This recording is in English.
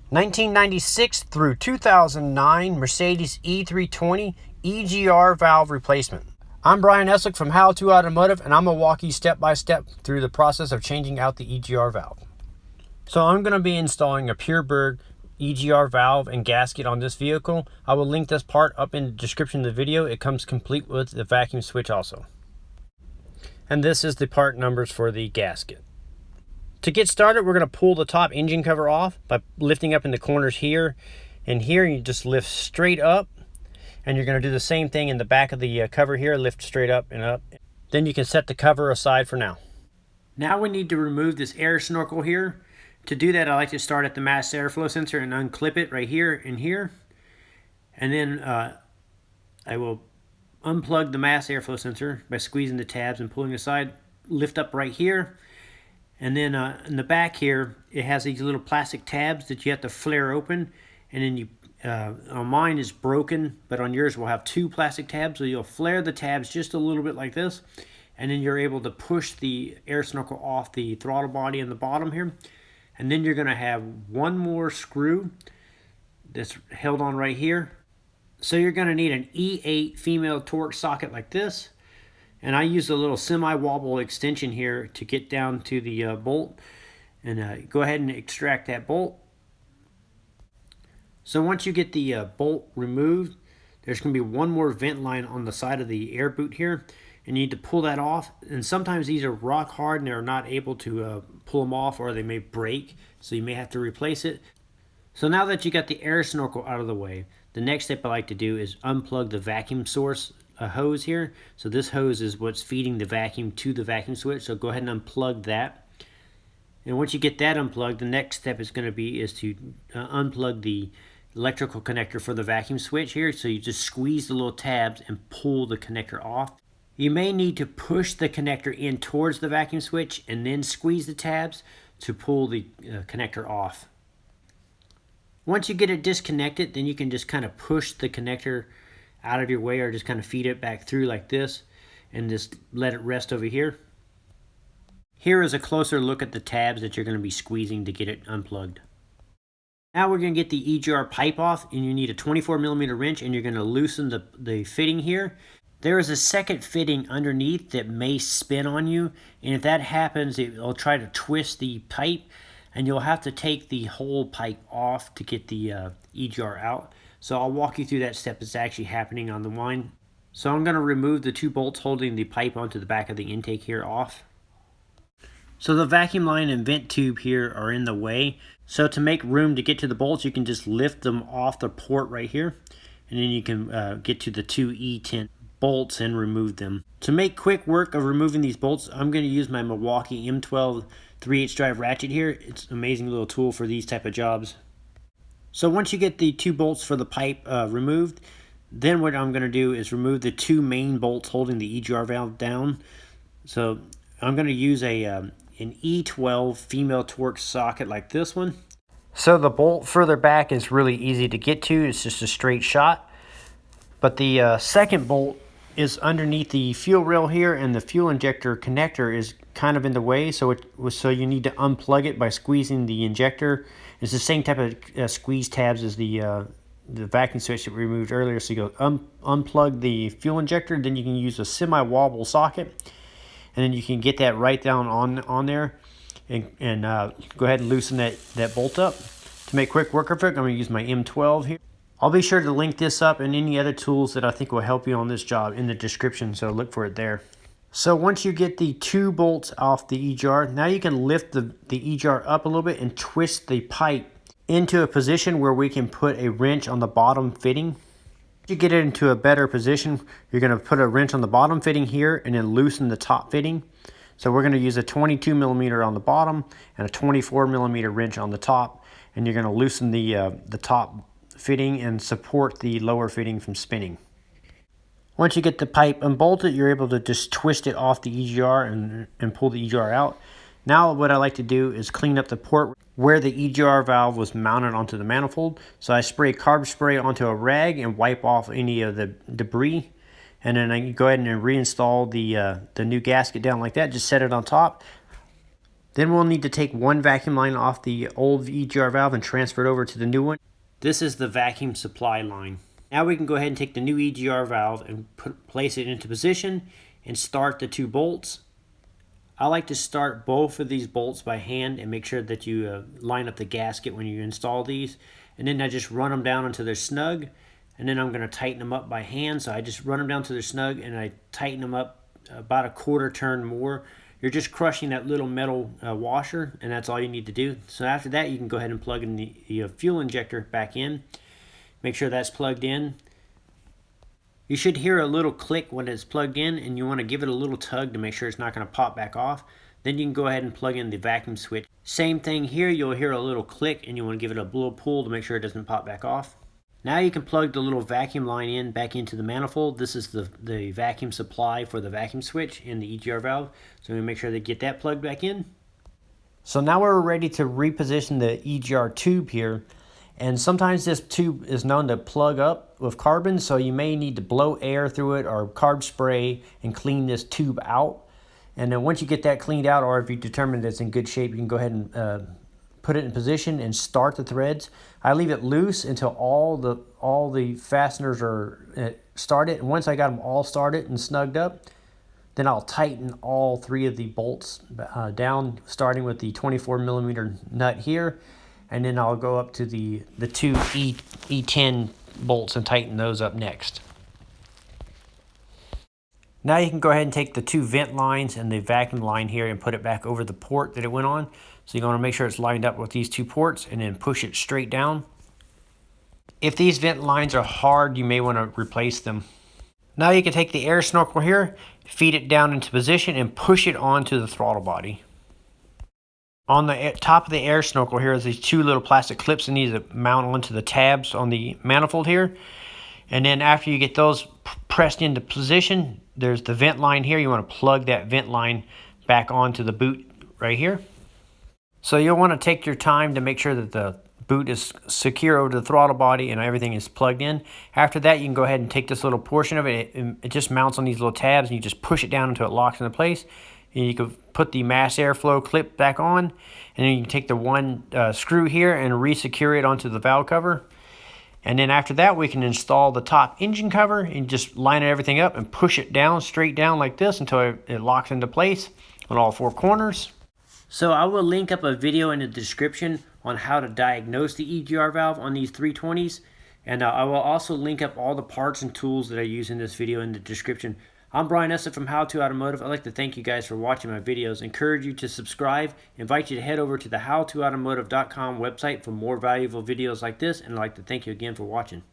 1996 through 2009 Mercedes E320 EGR valve replacement. I'm Brian Eslick from How to Automotive, and I'm going to walk you step by step through the process of changing out the EGR valve. So I'm going to be installing a Purebird EGR valve and gasket on this vehicle. I will link this part up in the description of the video. It comes complete with the vacuum switch also. And this is the part numbers for the gasket. To get started, we're going to pull the top engine cover off by lifting up in the corners here and here. You just lift straight up, and you're going to do the same thing in the back of the cover here. Lift straight up and up. Then you can set the cover aside for now. Now we need to remove this air snorkel here. To do that, I like to start at the mass airflow sensor and unclip it right here and here. And then I will unplug the mass airflow sensor by squeezing the tabs and pulling aside. Lift up right here. And then in the back here, it has these little plastic tabs that you have to flare open. And then you, on mine is broken, but on yours we'll have two plastic tabs. So you'll flare the tabs just a little bit like this. And then you're able to push the air snorkel off the throttle body in the bottom here. And then you're going to have one more screw that's held on right here. So you're going to need an E8 female torque socket like this. And I use a little semi-wobble extension here to get down to the bolt. And go ahead and extract that bolt. So once you get the bolt removed, there's going to be one more vent line on the side of the air boot here. And you need to pull that off. And sometimes these are rock hard and they're not able to pull them off, or they may break. So you may have to replace it. So now that you got the air snorkel out of the way, the next step I like to do is unplug the vacuum source hose here. So this hose is what's feeding the vacuum to the vacuum switch. So go ahead and unplug that. And once you get that unplugged, the next step is going to be to unplug the electrical connector for the vacuum switch here. So you just squeeze the little tabs and pull the connector off. You may need to push the connector in towards the vacuum switch and then squeeze the tabs to pull the connector off. Once you get it disconnected, then you can just kind of push the connector out of your way, or just kind of feed it back through like this and just let it rest over here. Here is a closer look at the tabs that you're going to be squeezing to get it unplugged. Now we're going to get the EGR pipe off, and you need a 24mm wrench, and you're going to loosen the fitting here. There is a second fitting underneath that may spin on you, and if that happens, it will try to twist the pipe, and you'll have to take the whole pipe off to get the EGR out. So I'll walk you through that step that's actually happening on the line. So I'm going to remove the two bolts holding the pipe onto the back of the intake here off. So the vacuum line and vent tube here are in the way. So to make room to get to the bolts, you can just lift them off the port right here, and then you can get to the two E10 bolts and remove them. To make quick work of removing these bolts, I'm going to use my Milwaukee M12 3/8 drive ratchet here. It's an amazing little tool for these type of jobs. So once you get the two bolts for the pipe removed, then what I'm going to do is remove the two main bolts holding the EGR valve down. So I'm going to use an E12 female torque socket like this one. So the bolt further back is really easy to get to. It's just a straight shot. But the second bolt is underneath the fuel rail here, and the fuel injector connector is kind of in the way, so you need to unplug it by squeezing the injector. It's the same type of squeeze tabs as the vacuum switch that we removed earlier. So you go unplug the fuel injector, then you can use a semi-wobble socket, and then you can get that right down on there, and go ahead and loosen that bolt up. To make quick work of it, I'm going to use my M12 here. I'll be sure to link this up and any other tools that I think will help you on this job in the description, so look for it there. So once you get the two bolts off the EGR, now you can lift the EGR up a little bit and twist the pipe into a position where we can put a wrench on the bottom fitting. To get it into a better position, you're going to put a wrench on the bottom fitting here and then loosen the top fitting. So we're going to use a 22mm on the bottom and a 24mm wrench on the top, and you're going to loosen the top fitting and support the lower fitting from spinning. Once you get the pipe unbolted, you're able to just twist it off the EGR and pull the EGR out. Now what I like to do is clean up the port where the EGR valve was mounted onto the manifold. So I spray carb spray onto a rag and wipe off any of the debris. And then I go ahead and reinstall the new gasket down like that. Just set it on top. Then we'll need to take one vacuum line off the old EGR valve and transfer it over to the new one. This is the vacuum supply line. Now we can go ahead and take the new EGR valve and place it into position and start the 2 bolts. I like to start both of these bolts by hand and make sure that you line up the gasket when you install these. And then I just run them down until they're snug. And then I'm going to tighten them up by hand. So I just run them down till they're snug and I tighten them up about a quarter turn more. You're just crushing that little metal washer, and that's all you need to do. So after that, you can go ahead and plug in the fuel injector back in. Make sure that's plugged in. You should hear a little click when it's plugged in, and you want to give it a little tug to make sure it's not going to pop back off. Then you can go ahead and plug in the vacuum switch. Same thing here, you'll hear a little click, and you want to give it a little pull to make sure it doesn't pop back off. Now you can plug the little vacuum line in back into the manifold. This is the vacuum supply for the vacuum switch in the EGR valve. So we make sure to get that plugged back in. So now we're ready to reposition the EGR tube here. And sometimes this tube is known to plug up with carbon, so you may need to blow air through it or carb spray and clean this tube out. And then once you get that cleaned out, or if you determine that it's in good shape, you can go ahead and put it in position and start the threads. I leave it loose until all the fasteners are started. And once I got them all started and snugged up, then I'll tighten all 3 of the bolts down, starting with the 24mm nut here, and then I'll go up to the 2 E10 bolts and tighten those up next. Now you can go ahead and take the 2 vent lines and the vacuum line here and put it back over the port that it went on. So you're going to make sure it's lined up with these 2 ports and then push it straight down. If these vent lines are hard, you may want to replace them. Now you can take the Air Snorkel here, feed it down into position and push it onto the throttle body. On the top of the Air Snorkel here is these 2 little plastic clips that need to mount onto the tabs on the manifold here. And then after you get those pressed into position, there's the vent line here. You want to plug that vent line back onto the boot right here. So you'll want to take your time to make sure that the boot is secure over the throttle body and everything is plugged in. After that, you can go ahead and take this little portion of it. It just mounts on these little tabs, and you just push it down until it locks into place. And you can put the mass airflow clip back on, and then you can take the one screw here and re-secure it onto the valve cover. And then after that, we can install the top engine cover and just line everything up and push it down, straight down like this until it locks into place on all 4 corners. So I will link up a video in the description on how to diagnose the EGR valve on these 320s. And I will also link up all the parts and tools that I use in this video in the description. I'm Brian Essa from How To Automotive. I'd like to thank you guys for watching my videos. Encourage you to subscribe. Invite you to head over to the howtoautomotive.com website for more valuable videos like this. And I'd like to thank you again for watching.